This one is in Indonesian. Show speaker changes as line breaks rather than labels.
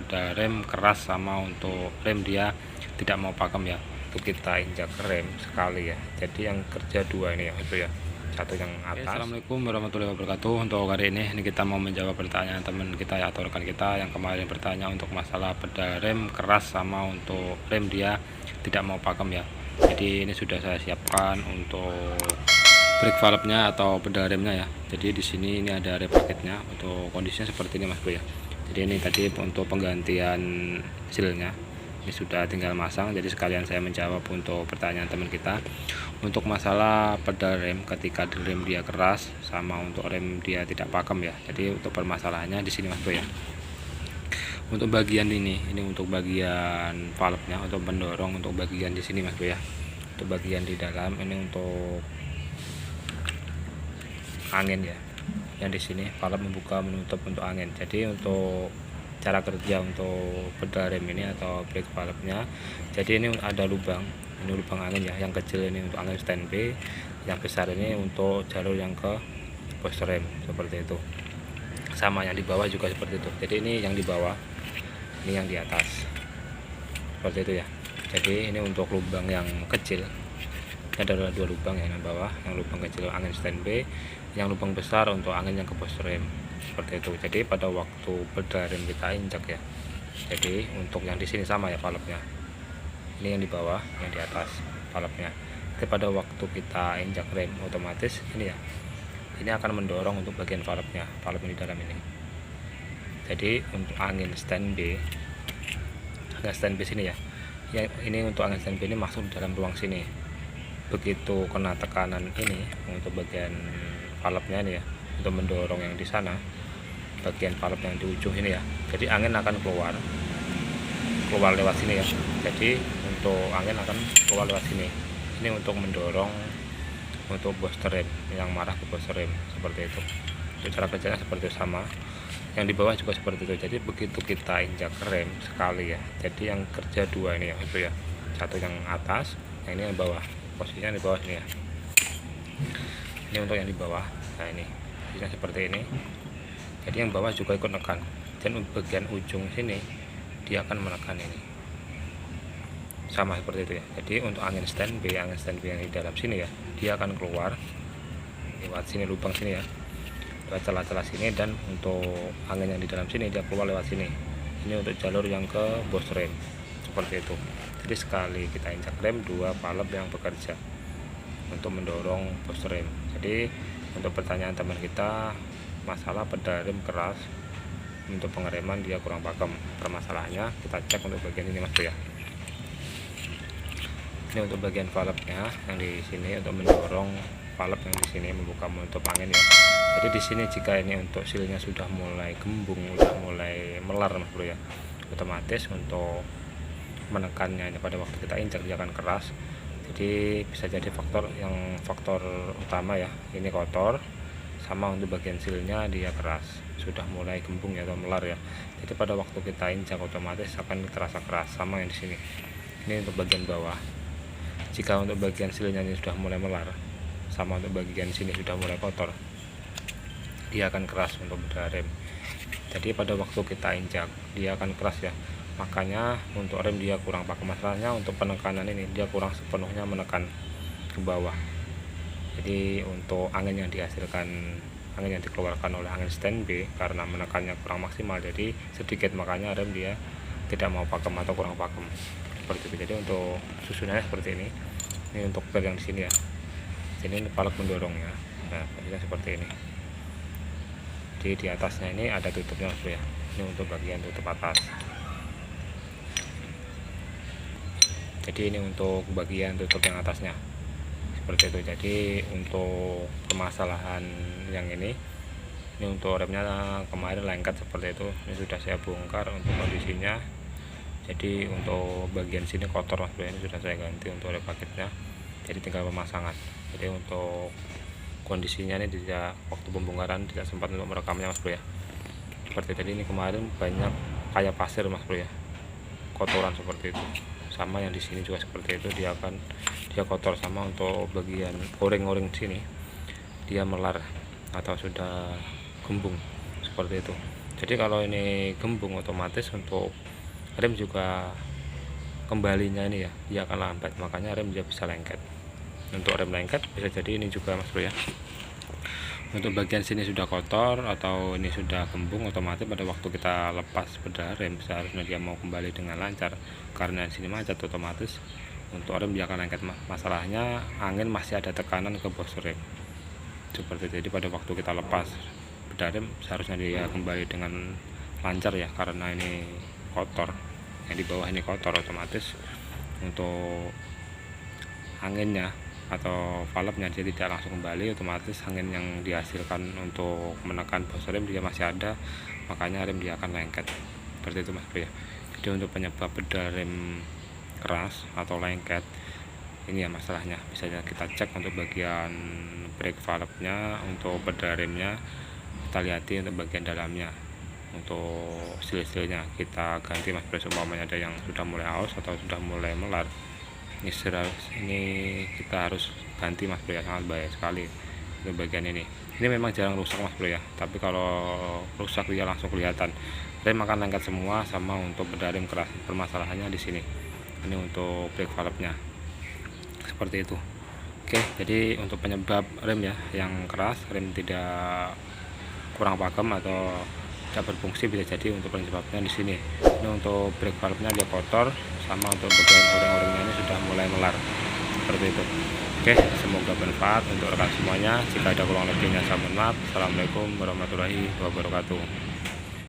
pada rem keras sama untuk rem dia tidak mau pakem ya. Itu kita injak rem sekali ya, jadi yang kerja dua ini ya, itu ya, satu yang atas. Assalamualaikum warahmatullahi wabarakatuh. Untuk hari ini kita mau menjawab pertanyaan teman kita ya, atau rekan kita yang kemarin bertanya untuk masalah peda rem keras sama untuk rem dia tidak mau pakem ya. Jadi ini sudah saya siapkan untuk brake valve-nya atau peda remnya ya. Jadi di sini ini ada repaketnya, untuk kondisinya seperti ini Mas Bro ya. Jadi ini tadi untuk penggantian silnya, ini sudah tinggal masang. Jadi sekalian saya menjawab untuk pertanyaan teman kita untuk masalah peda rem ketika rem dia keras sama untuk rem dia tidak pakem ya. Jadi untuk permasalahannya di sini Mas Bro ya. Untuk bagian ini untuk bagian valve-nya, untuk mendorong untuk bagian di sini Mas Bro ya. Untuk bagian di dalam ini untuk angin ya, yang di sini valve membuka menutup untuk angin. Jadi untuk cara kerja untuk peda rem ini atau brake valve-nya, jadi ini ada lubang, ini lubang angin ya. Yang kecil ini untuk angin standby, yang besar ini untuk jalur yang ke bos rem, seperti itu. Sama yang di bawah juga seperti itu. Jadi ini yang di bawah, ini yang di atas, seperti itu ya. Jadi ini untuk lubang yang kecil, ini adalah dua lubang yang bawah, yang lubang kecil angin standby, yang lubang besar untuk angin yang ke bos rem, seperti itu. Jadi pada waktu peda rem kita injak ya, jadi untuk yang di sini sama ya valve-nya, ini yang di bawah, yang di atas valve-nya. Jadi pada waktu kita injak rem otomatis ini ya, ini akan mendorong untuk bagian valve-nya, valve ini di dalam ini. Jadi untuk angin standby sini ya, ini untuk angin standby ini masuk di dalam ruang sini. Begitu kena tekanan ini untuk bagian valve-nya ini ya, untuk mendorong yang di sana, bagian valve yang di ujung ini ya. Jadi angin akan keluar lewat sini ya. Jadi untuk angin akan keluar lewat sini. Ini untuk mendorong untuk bos rem yang marah ke bos rem, seperti itu. Untuk cara kerjanya seperti itu, sama. Yang di bawah juga seperti itu. Jadi begitu kita injak rem sekali ya, jadi yang kerja dua ini ya, itu ya. Satu yang atas, yang ini yang bawah. Posisinya di bawah sini ya. Ini untuk yang di bawah. Nah ini posisinya seperti ini. Jadi yang bawah juga ikut menekan, dan bagian ujung sini dia akan menekan ini, sama seperti itu ya. Jadi untuk angin standby yang di dalam sini ya, dia akan keluar lewat sini, lubang sini ya, lewat celah-celah sini. Dan untuk angin yang di dalam sini dia keluar lewat sini. Ini untuk jalur yang ke bos rem, seperti itu. Jadi sekali kita injak rem, dua valve yang bekerja untuk mendorong bos rem. Jadi untuk pertanyaan teman kita masalah peda rem keras untuk pengereman dia kurang pakem, permasalahannya kita cek untuk bagian ini Mas Bro ya. Ini untuk bagian valve-nya yang di sini, untuk mendorong valve yang di sini membuka menutup angin ya. Jadi di sini jika ini untuk silnya sudah mulai gembung, sudah mulai melar Mas Bro ya, otomatis untuk menekannya ini pada waktu kita injak dia akan keras. Jadi bisa jadi faktor utama ya, ini kotor, sama untuk bagian silnya dia keras, sudah mulai gembung ya atau melar ya. Jadi pada waktu kita injak otomatis akan terasa keras. Sama yang di sini, ini untuk bagian bawah, jika untuk bagian silnya ini sudah mulai melar, sama untuk bagian sini sudah mulai kotor, dia akan keras untuk peda rem. Jadi pada waktu kita injak dia akan keras ya. Makanya untuk rem dia kurang pakai. Masalahnya untuk penekanan ini dia kurang sepenuhnya menekan ke bawah. Jadi untuk angin yang dikeluarkan oleh angin standby karena menekannya kurang maksimal, jadi sedikit, makanya rem dia tidak mau pakem atau kurang pakem, seperti itu. Jadi untuk susunannya seperti ini. Ini untuk pegang di sini ya. Sini valve mendorongnya. Nah, posisinya seperti ini. Jadi di atasnya ini ada tutupnya Mas Bro ya. Ini untuk bagian tutup atas. Jadi ini untuk bagian tutup yang atasnya, seperti itu. Jadi untuk permasalahan yang ini untuk remnya kemarin lengket seperti itu. Ini sudah saya bongkar untuk kondisinya. Jadi untuk bagian sini kotor Mas Bro, ini sudah saya ganti untuk repaketnya. Jadi tinggal pemasangan. Jadi untuk kondisinya ini tidak, waktu pembongkaran tidak sempat untuk merekamnya Mas Bro ya. Seperti tadi, ini kemarin banyak kayak pasir Mas Bro ya, kotoran seperti itu. Sama yang di sini juga seperti itu, dia kotor. Sama untuk bagian o-ring sini dia melar atau sudah gembung seperti itu. Jadi kalau ini gembung, otomatis untuk rem juga kembalinya ini ya dia akan lambat, makanya rem dia bisa lengket. Untuk rem lengket bisa jadi ini juga Mas Bro ya. Untuk bagian sini sudah kotor atau ini sudah gembung, otomatis pada waktu kita lepas pedal rem seharusnya dia mau kembali dengan lancar. Karena di sini macet, otomatis untuk rem dia akan lengket. Masalahnya angin masih ada tekanan ke bos rem seperti itu. Jadi pada waktu kita lepas pedal rem seharusnya dia kembali dengan lancar ya, karena ini kotor, yang di bawah ini kotor, otomatis untuk anginnya atau valve-nya dia tidak langsung kembali, otomatis angin yang dihasilkan untuk menekan bos rem dia masih ada, makanya rem dia akan lengket seperti itu Mas Bro ya. Jadi untuk penyebab pedal rem keras atau lengket ini ya masalahnya, bisa kita cek untuk bagian brake valve-nya, untuk pedal remnya kita lihati untuk bagian dalamnya, untuk seal-sealnya kita ganti Mas Bro. Umpamanya ada yang sudah mulai aus atau sudah mulai melar, ini kita harus ganti Mas Bro ya, sangat bahaya sekali untuk bagian ini. Ini memang jarang rusak Mas Bro ya, tapi kalau rusak dia langsung kelihatan, rem akan lengket semua. Sama untuk pedal rem keras, permasalahannya di sini. Ini untuk brake valve-nya seperti itu. Oke, jadi untuk penyebab rem ya yang keras, rem tidak kurang pakem atau tidak berfungsi, bisa jadi untuk penyebabnya di sini. Ini untuk brake valve-nya dia kotor, sama untuk bagian oreng-orengnya ini sudah mulai melar seperti itu. Oke, semoga bermanfaat untuk rekan semuanya. Jika ada kurang lebihnya saya mohon maaf. Assalamualaikum warahmatullahi wabarakatuh.